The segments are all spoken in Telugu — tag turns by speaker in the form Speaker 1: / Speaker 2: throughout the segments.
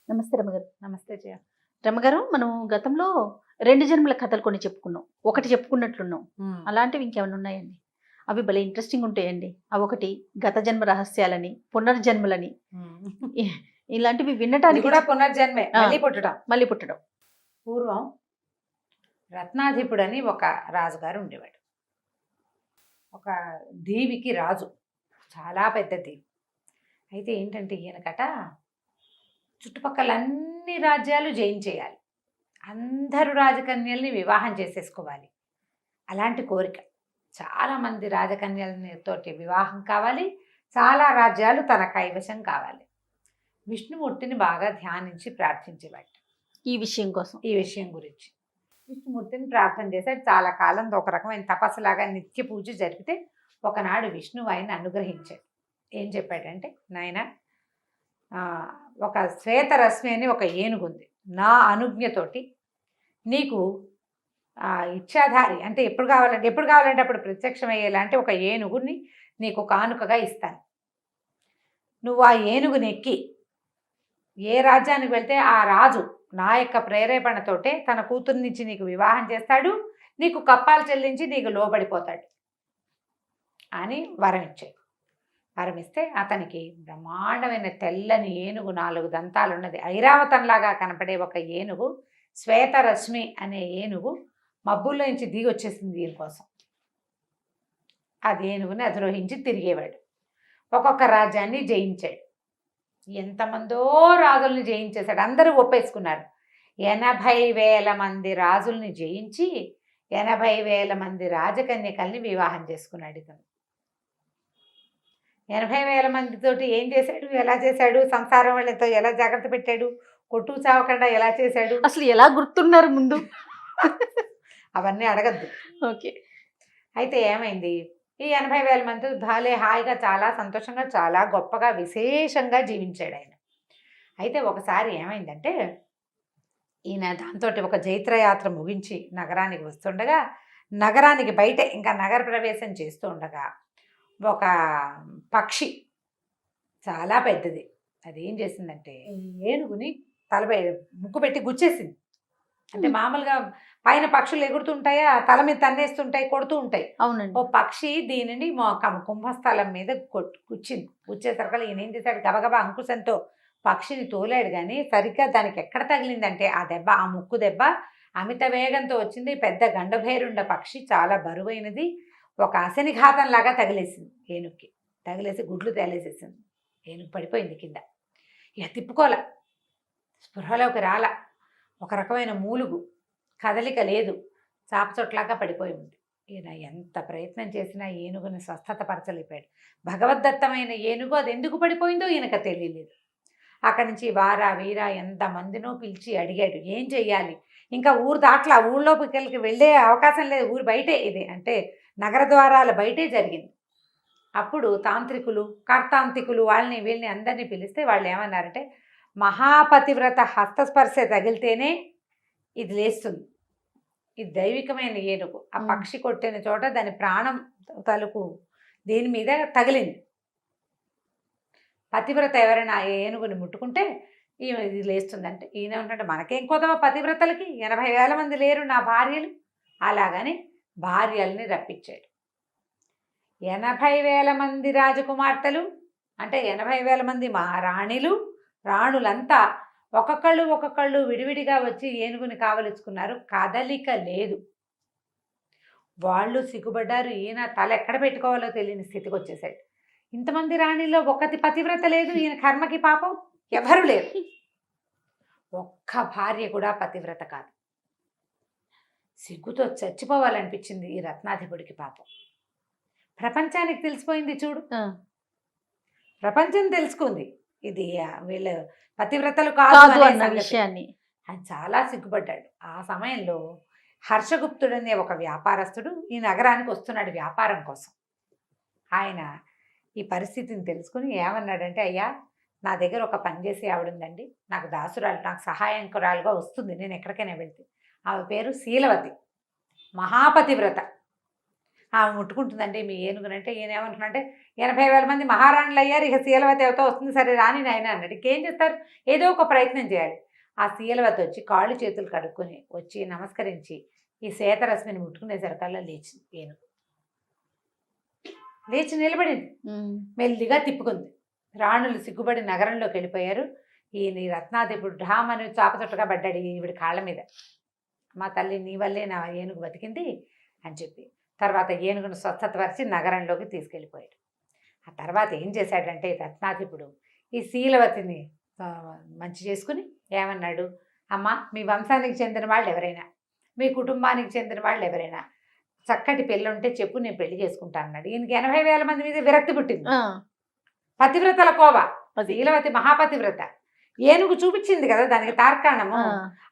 Speaker 1: నమస్తే రమగారు.
Speaker 2: నమస్తే జయ.
Speaker 1: రమగారు, మనం గతంలో 2 జన్మల కథలు కొన్ని చెప్పుకున్నాం. ఒకటి చెప్పుకున్నట్లున్నాం. అలాంటివి ఇంకేమైనా ఉన్నాయండి? అవి భలే ఇంట్రెస్టింగ్ ఉంటాయండి. అవొకటి గత జన్మ రహస్యాలని, పునర్జన్మలని ఇలాంటివి
Speaker 2: ఇది
Speaker 1: వినటానికి
Speaker 2: కూడా పునర్జన్మే,
Speaker 1: ఆ.
Speaker 2: మళ్ళీ పుట్టడం.
Speaker 1: మళ్ళీ పుట్టడం.
Speaker 2: పూర్వం రత్నాధిపుడని ఒక రాజుగారు ఉండేవాడు. ఒక దీవికి రాజు, చాలా పెద్ద దీవి. అయితే ఏంటంటే ఈయనకట చుట్టుపక్కల అన్ని రాజ్యాలు జయించేయాలి, అందరూ రాజకన్యల్ని వివాహం చేసేసుకోవాలి, అలాంటి కోరిక. చాలామంది రాజకన్యలతోటి వివాహం కావాలి, చాలా రాజ్యాలు తన కైవశం కావాలి. విష్ణుమూర్తిని బాగా ధ్యానించి ప్రార్థించేవాడు
Speaker 1: ఈ విషయం కోసం.
Speaker 2: ఈ విషయం గురించి. విష్ణుమూర్తిని ప్రార్థన చేశాడు చాలా కాలం. ఒక రకమైన తపస్సులాగా నిత్య పూజ జరిపితే ఒకనాడు విష్ణువు ఆయన అనుగ్రహించాడు. ఏం చెప్పాడంటే, నాయన, ఒక శ్వేతరశ్మి అని ఒక ఏనుగు ఉంది, నా అనుజ్ఞతోటి నీకు ఇచ్చాధారి అంటే ఎప్పుడు కావాలంటే అప్పుడు ప్రత్యక్షమయ్యేలాంటి ఒక ఏనుగుని నీకు కానుకగా ఇస్తాను. నువ్వు ఆ ఏనుగుని ఎక్కి ఏ రాజ్యానికి వెళ్తే ఆ రాజు నా యొక్క ప్రేరేపణతోటే తన కూతుర్నిచ్చి నీకు వివాహం చేస్తాడు, నీకు కప్పాలు చెల్లించి నీకు లోబడిపోతాడు అని వరం ఇచ్చాడు. వరం ఇస్తే అతనికి బ్రహ్మాండమైన తెల్లని ఏనుగు, 4 దంతాలు ఉన్నది, ఐరావతంలాగా కనపడే ఒక ఏనుగు, శ్వేతరశ్మి అనే ఏనుగు మబ్బుల్లో నుంచి దిగి వచ్చేసింది దీనికోసం. అది ఏనుగుని అధిరోహించి తిరిగేవాడు. ఒక్కొక్క రాజ్యాన్ని జయించాడు. ఎంతమందో రాజుల్ని జయించేశాడు. అందరూ ఒప్పేసుకున్నారు. 80,000 మంది రాజుల్ని జయించి 80,000 మంది రాజకన్యకల్ని వివాహం చేసుకున్నాడు ఇతను. 80,000 మందితోటి ఏం చేశాడు, ఎలా చేశాడు, సంసారం వాళ్ళతో ఎలా జాగ్రత్త పెట్టాడు, కొట్టు చావకుండా ఎలా చేశాడు,
Speaker 1: అసలు ఎలా గుర్తున్నారు ముందు?
Speaker 2: అవన్నీ అడగద్దు.
Speaker 1: ఓకే.
Speaker 2: అయితే ఏమైంది, ఈ 80,000 మంది భాలే హాయిగా, చాలా సంతోషంగా, చాలా గొప్పగా, విశేషంగా జీవించాడు ఆయన. అయితే ఒకసారి ఏమైందంటే, ఈయన దాంతో ఒక జైత్రయాత్ర ముగించి నగరానికి వస్తుండగా, నగరానికి బయటే ఇంకా నగర ప్రవేశం చేస్తూ ఉండగా ఒక పక్షి, చాలా పెద్దది, అది ఏం చేసిందంటే ఏనుగుని ముక్కు పెట్టి గుచ్చేసింది. అంటే మామూలుగా పైన పక్షులు ఎగురుతుంటాయా, తల మీద తన్నేస్తుంటాయి, కొడుతూ ఉంటాయి.
Speaker 1: అవునండి.
Speaker 2: ఓ పక్షి దీనిని కుంభస్థలం మీద గుచ్చింది. గుచ్చేసరికి ఈయన ఏం చేశాడు, గబగబా అంకుశంతో పక్షిని తోలాడు. కానీ సరిగ్గా దానికి ఎక్కడ తగిలిందంటే ఆ దెబ్బ, ఆ ముక్కు దెబ్బ అమిత వేగంతో వచ్చింది. పెద్ద గండభైరుండ పక్షి, చాలా బరువైనది, ఒక అశనిఘాతంలాగా తగిలేసింది ఏనుగుకి. తగిలేసి గుడ్లు తేలేసేసింది. ఏనుగు పడిపోయింది కింద. ఇక తిప్పుకోల, స్పృహలోకి రాల, ఒక రకమైన మూలుగు, కదలిక లేదు, చాపచొట్లాగా పడిపోయి ఉంది. ఈయన ఎంత ప్రయత్నం చేసినా ఏనుగుని స్వస్థత పరచలేపాడు. భగవద్దత్తమైన ఏనుగు, అది ఎందుకు పడిపోయిందో ఈయనకు తెలియలేదు. అక్కడి నుంచి వారా వీరా ఎంతమందినో పిలిచి అడిగాడు, ఏం చెయ్యాలి, ఇంకా ఊరు దాట్లా, ఊళ్ళోకి వెళ్ళే అవకాశం లేదు, ఊరు బయటే, ఇది అంటే నగర ద్వారాల బయటే జరిగింది. అప్పుడు తాంత్రికులు, కర్తాంతికులు, వాళ్ళని వీళ్ళని అందరినీ పిలిస్తే వాళ్ళు ఏమన్నారంటే, మహాపతివ్రత హస్తస్పర్శ తగిలితేనే ఇది లేస్తుంది, ఇది దైవికమైన ఏనుగు. ఆ పక్షి కొట్టిన చోట దాని ప్రాణం తలుపు దీని మీద తగిలింది. పతివ్రత ఎవరైనా ఏనుగుని ముట్టుకుంటే ఇది లేస్తుందంటే, ఈయన ఉంటే మనకేం కొదవ పతివ్రతలకి, 80,000 మంది లేరు నా భార్యలు. అలాగని భార్యల్ని రప్పించాడు. 80,000 మంది రాజకుమార్తెలు అంటే 80,000 మంది మహారాణిలు, రాణులంతా ఒక్కొక్కళ్ళు విడివిడిగా వచ్చి ఏనుగుని కావలించుకున్నారు. కదలిక లేదు. వాళ్ళు సిగ్గుపడ్డారు. ఈయన తల ఎక్కడ పెట్టుకోవాలో తెలియని స్థితికి వచ్చేసాడు. ఇంతమంది రాణిలో ఒకటి పతివ్రత లేదు, ఈయన కర్మకి పాపం ఎవరు లేరు. ఒక్క భార్య కూడా పతివ్రత కాదు. సిగ్గుతో చచ్చిపోవాలనిపించింది ఈ రత్నాధిపుడికి పాపం. ప్రపంచానికి తెలిసిపోయింది చూడు, ప్రపంచం తెలుసుకుంది ఇది వీళ్ళ పతివ్రతలు కాదు అన్న
Speaker 1: విషయాన్ని.
Speaker 2: ఆయన చాలా సిగ్గుపడ్డాడు. ఆ సమయంలో హర్షగుప్తుడనే ఒక వ్యాపారస్తుడు ఈ నగరానికి వస్తున్నాడు వ్యాపారం కోసం. ఆయన ఈ పరిస్థితిని తెలుసుకుని ఏమన్నాడంటే, అయ్యా, నా దగ్గర ఒక పని చేసి ఆవిడుందండి, నాకు దాసురాలు, నాకు సహాయంకురాలుగా వస్తుంది నేను ఎక్కడికైనా వెళ్తే. ఆమె పేరు శీలవతి, మహాపతివ్రత. ఆమె ముట్టుకుంటుందండి మీ ఏనుగునంటే ఈయన ఏమనుకున్నాడంటే 80,000 మంది మహారాణులు అయ్యారు, ఇక శీలవతి ఎవతో వస్తుంది, సరే రాని నాయన అన్నాడు. ఇంకేం చేస్తారు, ఏదో ఒక ప్రయత్నం చేయాలి. ఆ శీలవతి వచ్చి కాళ్ళు చేతులు కడుక్కొని వచ్చి నమస్కరించి ఈ శ్వేతరశ్మిని ముట్టుకునేసరికల్లా లేచింది ఏనుగు. లేచి నిలబడింది, మెల్లిగా తిప్పుకుంది. రాణులు సిగ్గుబడి నగరంలోకి వెళ్ళిపోయారు. ఈయన ఈ రత్నాధిపుడు ఢామని చాపచుట్టగా పడ్డాడు ఈవిడి కాళ్ళ మీద. మా తల్లి నీ వల్లే నా ఏనుగు బతికింది అని చెప్పి తర్వాత ఏనుగును స్వస్థతపరిచి నగరంలోకి తీసుకెళ్ళిపోయాడు. ఆ తర్వాత ఏం చేశాడంటే రత్నాధిపుడు ఈ శీలవతిని మంచి చేసుకుని ఏమన్నాడు, అమ్మ మీ వంశానికి చెందిన వాళ్ళు ఎవరైనా, మీ కుటుంబానికి చెందిన వాళ్ళు ఎవరైనా చక్కటి పెళ్ళి ఉంటే చెప్పు, నేను పెళ్లి చేసుకుంటాను అన్నాడు. ఈయనకి 80,000 మంది మీద విరక్తి పుట్టింది. పతివ్రతల కోవ, శీలవతి మహాపతివ్రత. ఏనుగు చూపించింది కదా దానికి తార్కాణము.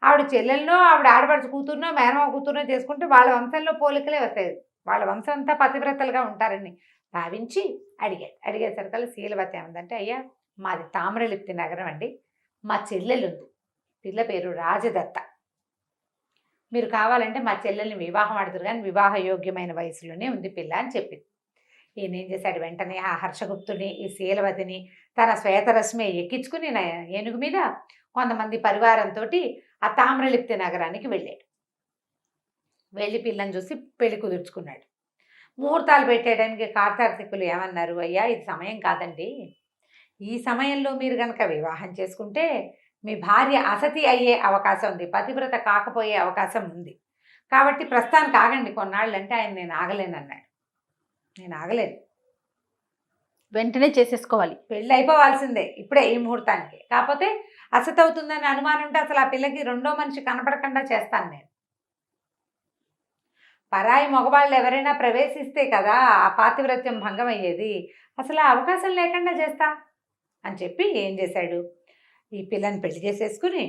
Speaker 2: ఆవిడ చెల్లెల్లో ఆవిడ ఆడపడుచు కూతురునో మేనమావ కూతురునో చేసుకుంటే వాళ్ళ వంశంలో పోలికలే వస్తాయి, వాళ్ళ వంశం అంతా పతివ్రతలుగా ఉంటారని భావించి అడిగేసరికల్లా శీలవతి ఏమందంటే, అయ్యా మాది తామ్రలిప్తి నగరం అండి, మా చెల్లెలుంది, పిల్ల పేరు రాజదత్త, మీరు కావాలంటే మా చెల్లెల్ని వివాహం ఆడుతురు కానీ వివాహ యోగ్యమైన వయసులోనే ఉంది పిల్ల అని చెప్పింది. ఈయన ఏం చేశాడు, వెంటనే ఆ హర్షగుప్తుని ఈ శీలవతిని తన శ్వేతరశ్మి ఎక్కించుకుని ఏనుగు మీద కొంతమంది పరివారంతో ఆ తామ్రలిప్తి నగరానికి వెళ్ళాడు. వెళ్ళి పిల్లని చూసి పెళ్లి కుదుర్చుకున్నాడు. ముహూర్తాలు పెట్టేయడానికి కార్తీకులు ఏమన్నారు, అయ్యా ఇది సమయం కాదండి, ఈ సమయంలో మీరు కనుక వివాహం చేసుకుంటే మీ భార్య అసతి అయ్యే అవకాశం ఉంది, పతివ్రత కాకపోయే అవకాశం ఉంది, కాబట్టి ప్రస్తుతానికి ఆగండి కొన్నాళ్ళు అంటే ఆయన నేను ఆగలేను అన్నాడు. నేను ఆగలేను,
Speaker 1: వెంటనే చేసేసుకోవాలి,
Speaker 2: పెళ్ళి అయిపోవాల్సిందే ఇప్పుడే ఈ ముహూర్తానికి, కాకపోతే అసతి అవుతుందని అనుమానం ఉంటే అసలు ఆ పిల్లకి రెండో మనిషి కనపడకుండా చేస్తాను నేను. పరాయి మగవాళ్ళు ఎవరైనా ప్రవేశిస్తే కదా ఆ పాతివ్రత్యం భంగం అయ్యేది, అసలు ఆ అవకాశం లేకుండా చేస్తా అని చెప్పి ఏం చేశాడు, ఈ పిల్లని పెళ్లి చేసేసుకుని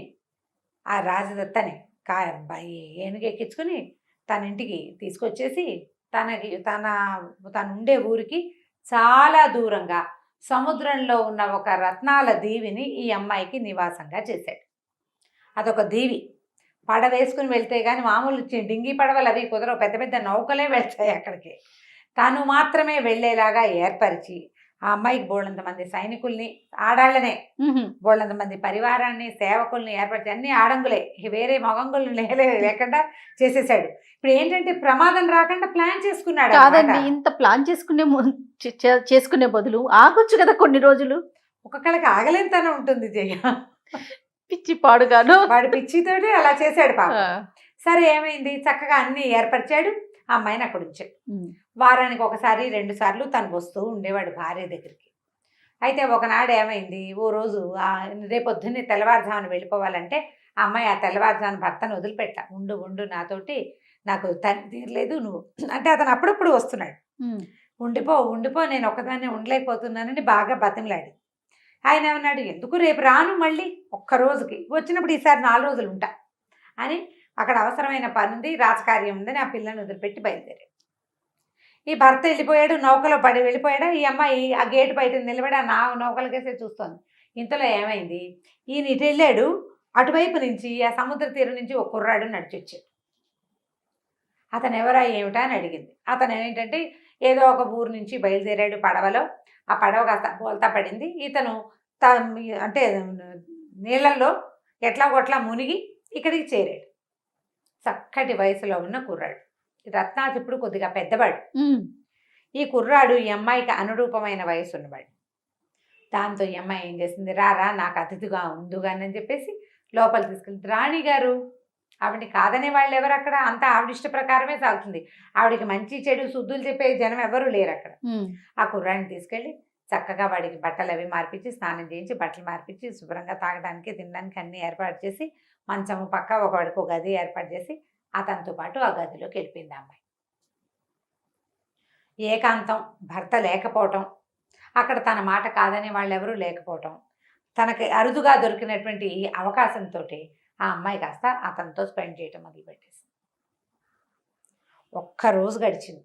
Speaker 2: ఆ రాజదత్తని ఏనుగు ఎక్కించుకుని తన ఇంటికి తీసుకొచ్చేసి తను ఉండే ఊరికి చాలా దూరంగా సముద్రంలో ఉన్న ఒక రత్నాల దీవిని ఈ అమ్మాయికి నివాసంగా చేశాడు. అదొక దీవి, పడవేసుకుని వెళ్తే కానీ మామూలు డింగి పడవలు అవి కుదరవు, పెద్ద పెద్ద నౌకలే వెళ్తాయి అక్కడికి. తను మాత్రమే వెళ్ళేలాగా ఏర్పరిచి ఆ అమ్మాయికి బోళ్ళంత మంది సైనికుల్ని, ఆడాళ్ళనే బోళ్ళంత మంది పరివారాన్ని, సేవకుల్ని ఏర్పరిచి, అన్ని ఆడంగులే, వేరే మగంగుల్ని లేకుండా చేసేసాడు. ఇప్పుడు ఏంటంటే ప్రమాదం రాకుండా ప్లాన్ చేసుకున్నాడు.
Speaker 1: కాదండి, ఇంత ప్లాన్ చేసుకునే బదులు ఆగొచ్చు కదా కొన్ని రోజులు.
Speaker 2: ఒక్కొక్కళ్ళకి ఆగలేనితనం ఉంటుంది జయ,
Speaker 1: పిచ్చి పాడుగాను,
Speaker 2: వాడి పిచ్చితోటి అలా చేశాడు పాప. సరే ఏమైంది, చక్కగా అన్ని ఏర్పరిచాడు, ఆ అమ్మాయిని అక్కడ ఉంచాడు. వారానికి ఒకసారి 2 సార్లు తను వస్తూ ఉండేవాడు భార్య దగ్గరికి. అయితే ఒకనాడు ఏమైంది, ఓ రోజు రేపొద్దున్నే తెల్లవారుజామున వెళ్ళిపోవాలంటే ఆ అమ్మాయి ఆ తెల్లవారుజామున భర్తను వదిలిపెట్ట, ఉండు నాతోటి నాకు తని తీరలేదు నువ్వు అంటే, అతను అప్పుడప్పుడు వస్తున్నాడు, ఉండిపో నేను ఒక్కదాన్నే ఉండలేకపోతున్నానని బాగా బతిమలాడి. ఆయన ఏమన్నాడు, ఎందుకు రేపు రాను, మళ్ళీ ఒక్క రోజుకి వచ్చినప్పుడు ఈసారి 4 రోజులు ఉంటా అని, అక్కడ అవసరమైన పని ఉంది, రాజకార్యం ఉందని ఆ పిల్లని వదిలిపెట్టి బయలుదేరాడు. ఈ భర్త వెళ్ళిపోయాడు, నౌకలో పడి వెళ్ళిపోయాడు. ఈ అమ్మాయి ఆ గేటు బయట నిలబడి ఆ నౌకలకేసే చూస్తోంది. ఇంతలో ఏమైంది, ఈయన ఇటు వెళ్ళాడు, అటువైపు నుంచి ఆ సముద్ర తీరం నుంచి ఒక కుర్రాడు నడిచొచ్చాడు. అతను ఎవరా ఏమిటా అని అడిగింది. అతను ఏంటంటే ఏదో ఒక ఊరు నుంచి బయలుదేరాడు పడవలో, ఆ పడవ కాస్త బోల్తా పడింది, ఇతను అంటే నీళ్ళల్లో ఎట్లా కొట్లా మునిగి ఇక్కడికి చేరాడు. చక్కటి వయసులో ఉన్న కుర్రాడు, రత్నాధిపుడు కొద్దిగా పెద్దవాడు. ఈ కుర్రాడు ఈ అమ్మాయికి అనురూపమైన వయసు ఉన్నవాడు. దాంతో ఈ అమ్మాయి ఏం చేసింది, రారా నాకు అతిథిగా ఉందుగాని అని చెప్పేసి లోపల తీసుకెళ్తుంది. రాణిగారు, ఆవిడని కాదనే వాళ్ళు ఎవరు అక్కడ, అంతా ఆవిడ ఇష్ట ప్రకారమే సాగుతుంది, ఆవిడికి మంచి చెడు శుద్ధులు చెప్పే జనం ఎవరు లేరు అక్కడ. ఆ కుర్రాడిని తీసుకెళ్ళి చక్కగా వాడికి బట్టలు అవి మార్పించి, స్నానం చేయించి, బట్టలు మార్పించి, శుభ్రంగా తాగడానికి తినడానికి అన్ని ఏర్పాటు చేసి, మంచము పక్క ఒకవాడికి ఒక గది ఏర్పాటు చేసి అతనితో పాటు ఆ గదిలోకి వెళ్ళిపోయింది అమ్మాయి. ఏకాంతం, భర్త లేకపోవటం, అక్కడ తన మాట కాదనే వాళ్ళు ఎవరూ లేకపోవటం, తనకి అరుదుగా దొరికినటువంటి ఈ అవకాశంతో ఆ అమ్మాయి కాస్త అతనితో స్పెండ్ చేయటం మొదలుపెట్టేసింది. ఒక్కరోజు గడిచింది.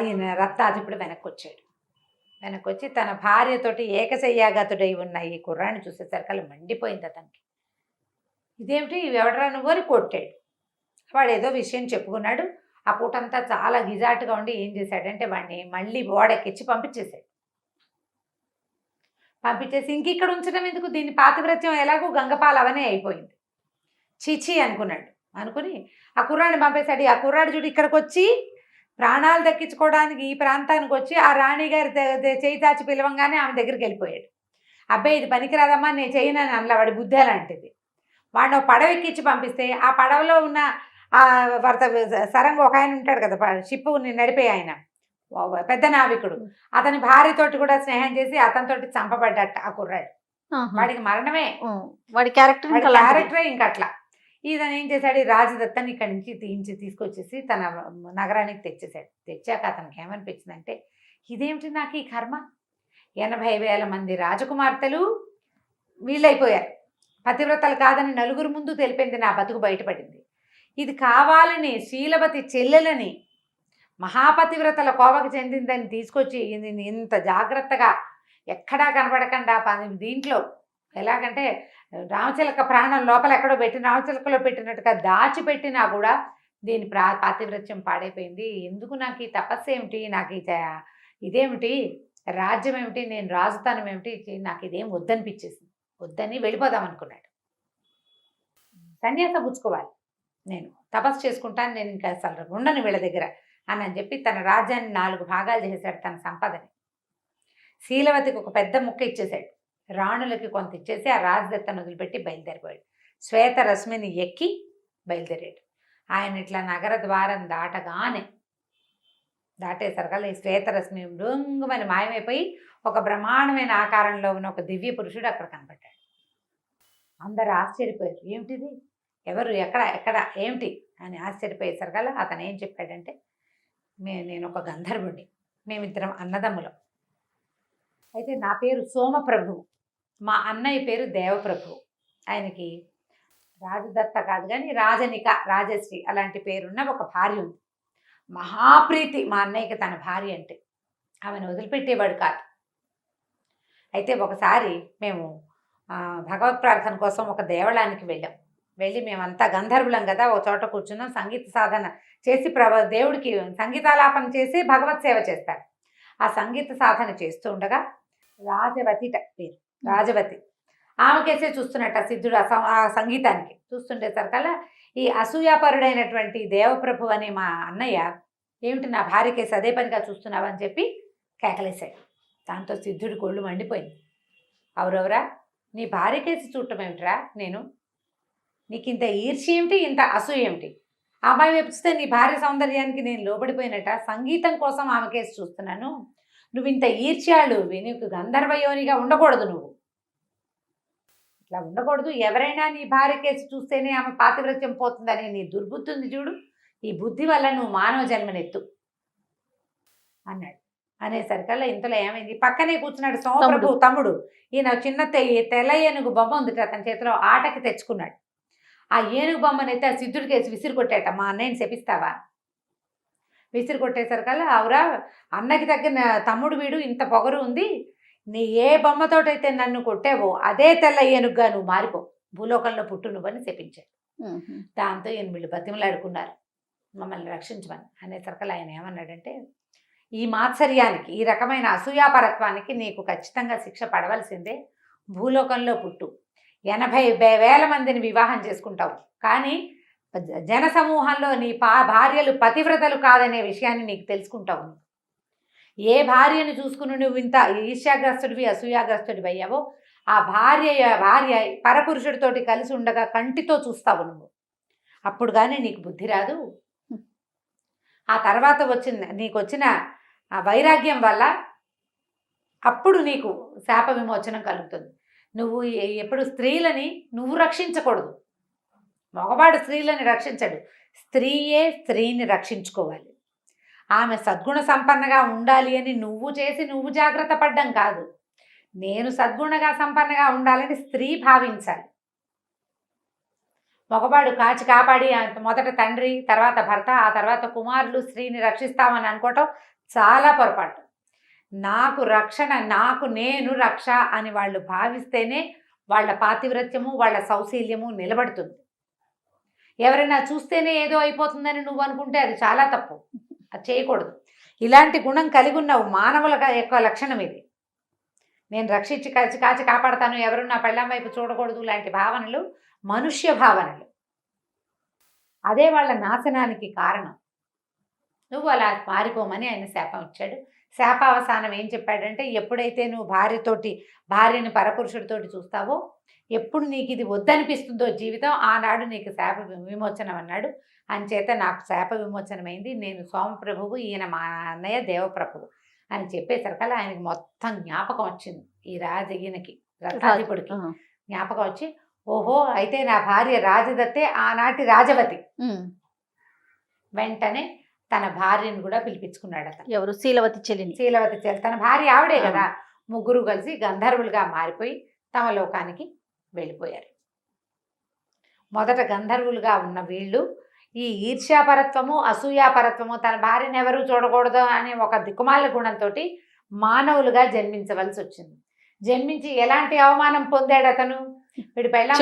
Speaker 2: ఈయన రత్నాధిపుడు వెనక్కి వచ్చి తన భార్యతోటి ఏకశయ్యాగతుడై ఉన్న ఈ కుర్రాన్ని చూసేసరికి మండిపోయింది అతనికి. ఇదేమిటి, ఎవడరా నువ్వు అని కొట్టాడు. వాడు ఏదో విషయం చెప్పుకున్నాడు, ఆ పూటంతా చాలా గిజాటుగా ఉండి ఏం చేశాడంటే వాడిని మళ్ళీ ఓడెక్కించి పంపించేశాడు. పంపించేసి ఇంక ఇక్కడ ఉంచడం ఎందుకు, దీని పాతివ్రత్యం ఎలాగో గంగపాలు అవనే అయిపోయింది, చీచీ అనుకున్నాడు. అనుకుని ఆ కుర్రాడిని పంపేశాడు. ఆ కుర్రాడు చూడు ఇక్కడికి వచ్చి ప్రాణాలు దక్కించుకోవడానికి ఈ ప్రాంతానికి వచ్చి ఆ రాణిగారి చేయి చాచి పిలవంగానే ఆమె దగ్గరికి వెళ్ళిపోయాడు. అబ్బాయి ఇది పనికిరాదమ్మా, నేను చేయనని అనలా, వాడి బుద్ధి అలాంటిది. వాడిని ఒక పడవ ఎక్కించి పంపిస్తే ఆ పడవలో ఉన్న ఆ వర్త సరంగా ఒక ఆయన ఉంటాడు కదా, షిప్పు నడిపే ఆయన, పెద్ద నావికుడు, అతని భార్యతోటి కూడా స్నేహం చేసి అతనితోటి చంపబడ్డట ఆ కుర్రాడు. వాడికి మరణమే,
Speaker 1: వాడి క్యారెక్టర్
Speaker 2: క్యారెక్టరే ఇంకా అట్లా. ఇతను ఏం చేశాడు, ఈ రాజదత్తని ఇక్కడి నుంచి తీసుకొచ్చేసి తన నగరానికి తెచ్చేసాడు. తెచ్చాక అతనికి ఏమనిపించిందంటే, ఇదేమిటి నాకు ఈ కర్మ, 80,000 మంది రాజకుమార్తెలు వీళ్ళైపోయారు, పతివ్రతలు కాదని నలుగురు ముందు తెలిపింది, నా బతుకు బయటపడింది. ఇది కావాలని శీలవతి చెల్లెలని మహాపతివ్రతల కోవకు చెందిందని తీసుకొచ్చి ఇంత జాగ్రత్తగా ఎక్కడా కనబడకుండా దీంట్లో ఎలాగంటే రామచిలక ప్రాణం లోపల ఎక్కడో పెట్టి రామచిలకలో పెట్టినట్టుగా దాచిపెట్టినా కూడా దీని పాతివ్రత్యం పాడైపోయింది. ఎందుకు నాకు ఈ తపస్సు ఏమిటి, నాకు ఇదేమిటి, రాజ్యం ఏమిటి, నేను రాజుతానం ఏమిటి, నాకు ఇదేం వద్దనిపించేసింది, వద్దని వెళ్ళిపోదాం అనుకున్నాడు. సన్యాస పుచ్చుకోవాలి, నేను తపస్సు చేసుకుంటాను, నేను ఇంకా అసలు ఉండను వీళ్ళ దగ్గర అని చెప్పి తన రాజ్యాన్ని 4 భాగాలు చేశాడు. తన సంపదని శీలవతికి ఒక పెద్ద ముక్క ఇచ్చేశాడు, రాణులకి కొంత ఇచ్చేసి ఆ రాజదత్తను వదిలిపెట్టి బయలుదేరిపోయాడు. శ్వేత రశ్మిని ఎక్కి బయలుదేరాడు. ఆయన ఇట్లా నగర ద్వారం దాటేసరికల్లా ఈ శ్వేతరశ్మి మృంగుమని మాయమైపోయి ఒక బ్రహ్మాండమైన ఆకారంలో ఉన్న ఒక దివ్య పురుషుడు అక్కడ కనపడ్డాడు. అందరు ఆశ్చర్యపోయారు, ఏమిటిది, ఎవరు, ఎక్కడ ఏమిటి అని ఆశ్చర్యపోయేసరికల్లా అతను ఏం చెప్పాడంటే, నేను ఒక గంధర్వుడిని, మేమిద్దరం అన్నదమ్ములం, అయితే నా పేరు సోమప్రభువు, మా అన్నయ్య పేరు దేవప్రభువు, ఆయనకి రాజదత్త కాదు కానీ రాజనిక, రాజశ్రీ అలాంటి పేరున్న ఒక భార్య ఉంది. మహాప్రీతి మా అన్నయ్యకి తన భార్య అంటే, ఆమెను వదిలిపెట్టేవాడు కాదు. అయితే ఒకసారి మేము భగవత్ ప్రార్థన కోసం ఒక దేవాలయానికి వెళ్ళి మేమంతా గంధర్వులం కదా, ఒక చోట కూర్చున్నాం, సంగీత సాధన చేసి దేవుడికి సంగీతాలాపన చేసి భగవత్ సేవ చేస్తారు. ఆ సంగీత సాధన చేస్తూ ఉండగా రాజవతిట పేరు, రాజవతి, ఆమెకేసే చూస్తున్నట్ట సిద్ధుడు ఆ సంగీతానికి చూస్తుండేసరికల్లా ఈ అసూయాపరుడైనటువంటి దేవప్రభు అనే మా అన్నయ్య, ఏమిటి నా భార్యకేసి అదే పనిగా చూస్తున్నావని చెప్పి కేకలేశాడు. దాంతో సిద్ధుడి కొళ్ళు మండిపోయింది. అవురవరా, నీ భార్యకేసి చూడటం ఏమిట్రా, నీకు ఇంత ఈర్ష్య ఏమిటి, ఇంత అసూయ ఏమిటి, ఆ అమ్మాయి వెపిస్తే నీ భార్య సౌందర్యానికి నేను లోబడిపోయినట్ట, సంగీతం కోసం ఆమె కేసు చూస్తున్నాను, నువ్వు ఇంత ఈర్ష్యాలు, నీకు గంధర్వయోనిగా ఉండకూడదు, నువ్వు ఇట్లా ఉండకూడదు, ఎవరైనా నీ భార్య కేసు చూస్తేనే ఆమె పాతివ్రత్యం పోతుందని నీ దుర్బుద్ధి ఉంది చూడు, ఈ బుద్ధి వల్ల నువ్వు మానవ జన్మనెత్తు అన్నాడు. అనేసరికల్లా ఇంతలో ఏమైంది, పక్కనే కూర్చున్నాడు సోమప్రభు తమ్ముడు, ఈయన చిన్న తెల్ల ఏనుగు బొమ్మ ఉంది అతని చేతిలో, ఆటకి తెచ్చుకున్నాడు. ఆ ఏనుగు బొమ్మనైతే ఆ సిద్ధుడికి వేసి విసిరి కొట్టాట, మా అన్నయ్యని శపిస్తావా, విసిరి కొట్టేసరికల్లా, అవురా అన్నకి తగ్గిన తమ్ముడు వీడు, ఇంత పొగరు ఉంది, నీ ఏ బొమ్మతోటైతే నన్ను కొట్టావో అదే తెల్ల ఏనుగుగా నువ్వు మారిపో, భూలోకంలో పుట్టు నువ్వని శపించాడు. దాంతో ఈయన వీళ్ళు బతిమలాడుకున్నారు, మమ్మల్ని రక్షించమని. అనేసరికల్లా ఆయన ఏమన్నాడంటే, ఈ మాత్సర్యానికి, ఈ రకమైన అసూయాపరత్వానికి నీకు ఖచ్చితంగా శిక్ష పడవలసిందే, భూలోకంలో పుట్టు, 80,000 మందిని వివాహం చేసుకుంటావు, కానీ జన సమూహంలో నీ భార్యలు పతివ్రతలు కాదనే విషయాన్ని నీకు తెలుసుకుంటావు. ఏ భార్యను చూసుకుని నువ్వు ఇంత ఈర్ష్యాగ్రస్తుడివి, అసూయాగ్రస్తుడివి అయ్యావో, ఆ భార్య పరపురుషుడితోటి కలిసి ఉండగా కంటితో చూస్తావు నువ్వు, అప్పుడు కానీ నీకు బుద్ధి రాదు. ఆ తర్వాత నీకు వచ్చిన ఆ వైరాగ్యం వల్ల అప్పుడు నీకు శాప విమోచనం కలుగుతుంది. నువ్వు ఎప్పుడు స్త్రీలని నువ్వు రక్షించకూడదు, మగవాడు స్త్రీలని రక్షించడు, స్త్రీయే స్త్రీని రక్షించుకోవాలి. ఆమె సద్గుణ సంపన్నగా ఉండాలి అని నువ్వు జాగ్రత్త పడ్డం కాదు, నేను సద్గుణగా సంపన్నగా ఉండాలని స్త్రీ భావించాలి. మగవాడు కాపాడి మొదట తండ్రి, తర్వాత భర్త, ఆ తర్వాత కుమారులు స్త్రీని రక్షిస్తామని అనుకోవటం చాలా పొరపాటు. నాకు రక్షణ, నేను రక్ష అని వాళ్ళు భావిస్తేనే వాళ్ళ పాతివ్రత్యము, వాళ్ళ సౌశీల్యము నిలబడుతుంది. ఎవరైనా చూస్తేనే ఏదో అయిపోతుందని నువ్వు అనుకుంటే అది చాలా తప్పు. అది చేయకూడదు. ఇలాంటి గుణం కలిగి ఉన్న మానవుల యొక్క లక్షణం ఇది. నేను రక్షించి కాచి కాపాడతాను, ఎవరు నా పెళ్ళాం వైపు చూడకూడదు లాంటి భావనలు మనుష్య భావనలు. అదే వాళ్ళ నాశనానికి కారణం. నువ్వు అలా పారిపోమని ఆయన శాపం ఇచ్చాడు. శాపావసానం ఏం చెప్పాడంటే, ఎప్పుడైతే నువ్వు భార్యని పరపురుషుడితోటి చూస్తావో, ఎప్పుడు నీకు ఇది వద్దనిపిస్తుందో జీవితం, ఆనాడు నీకు శాప విమోచనం అన్నాడు. అంచేత నాకు శాప విమోచనమైంది. నేను సోమప్రభువు, ఈయన మా అన్నయ్య దేవప్రభువు అని చెప్పేసరికల్లా ఆయనకి మొత్తం జ్ఞాపకం వచ్చింది. ఈ ఈయనకి రత్నాధిపుడికి జ్ఞాపకం వచ్చి, ఓహో అయితే నా భార్య రాజదత్తే, ఆనాటి రాజవతి. వెంటనే తన భార్యను కూడా పిలిపించుకున్నాడు అతను.
Speaker 1: ఎవరు? శీలవతి చెల్లిని.
Speaker 2: శీలవతి చెల్లి, తన భార్య ఆవిడే కదా. ముగ్గురు కలిసి గంధర్వులుగా మారిపోయి తమ లోకానికి వెళ్ళిపోయారు. మొదట గంధర్వులుగా ఉన్న వీళ్ళు ఈ ఈర్ష్యాపరత్వము, అసూయాపరత్వము, తన భార్యను ఎవరు చూడకూడదు అనే ఒక దిక్కుమాల గుణంతో మానవులుగా జన్మించవలసి వచ్చింది. జన్మించి ఎలాంటి అవమానం పొందాడు అతను? వీడి పెళ్ళాం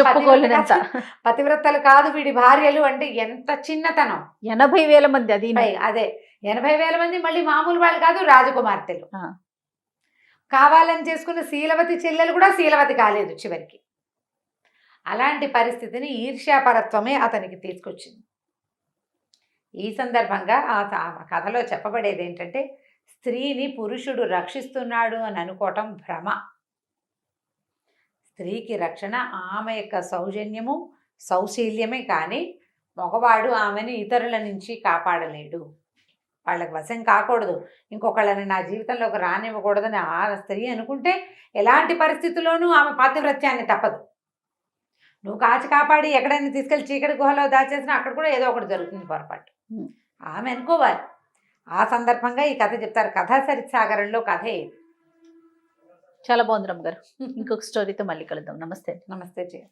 Speaker 2: పతివ్రతలు కాదు, వీడి భార్యలు అంటే ఎంత చిన్నతనం.
Speaker 1: 80,000 మంది. అది
Speaker 2: అదే 80,000 మంది. మళ్ళీ మామూలు వాళ్ళు కాదు, రాజకుమార్తెలు. కావాలని చేసుకున్న శీలవతి చెల్లెలు కూడా శీలవతి కాలేదు చివరికి. అలాంటి పరిస్థితిని ఈర్ష్యాపరత్వమే అతనికి తీసుకొచ్చింది. ఈ సందర్భంగా ఆ కథలో చెప్పబడేది ఏంటంటే, స్త్రీని పురుషుడు రక్షిస్తున్నాడు అని అనుకోవటం భ్రమ. స్త్రీకి రక్షణ ఆమె యొక్క సౌజన్యము, సౌశీల్యమే, కానీ మగవాడు ఆమెను ఇతరుల నుంచి కాపాడలేడు. వాళ్ళకి వశం కాకూడదు, ఇంకొకళ్ళని నా జీవితంలోకి రానివ్వకూడదని ఆ స్త్రీ అనుకుంటే ఎలాంటి పరిస్థితుల్లోనూ ఆమె పాతివ్రత్యాన్ని తప్పదు. నువ్వు కాచి కాపాడి ఎక్కడైనా తీసుకెళ్ళి చీకటి గుహలో దాచేసినా అక్కడ కూడా ఏదో ఒకటి జరుగుతుంది పొరపాటు. ఆమె అనుకోవాలి. ఆ సందర్భంగా ఈ కథ చెప్తారు. కథా సరిసాగరంలో కథ ఇది.
Speaker 1: చాలా బాగుంది రమ్మ గారు. ఇంకొక స్టోరీతో మళ్ళీ కలుద్దాం. నమస్తే.
Speaker 2: నమస్తే జయ.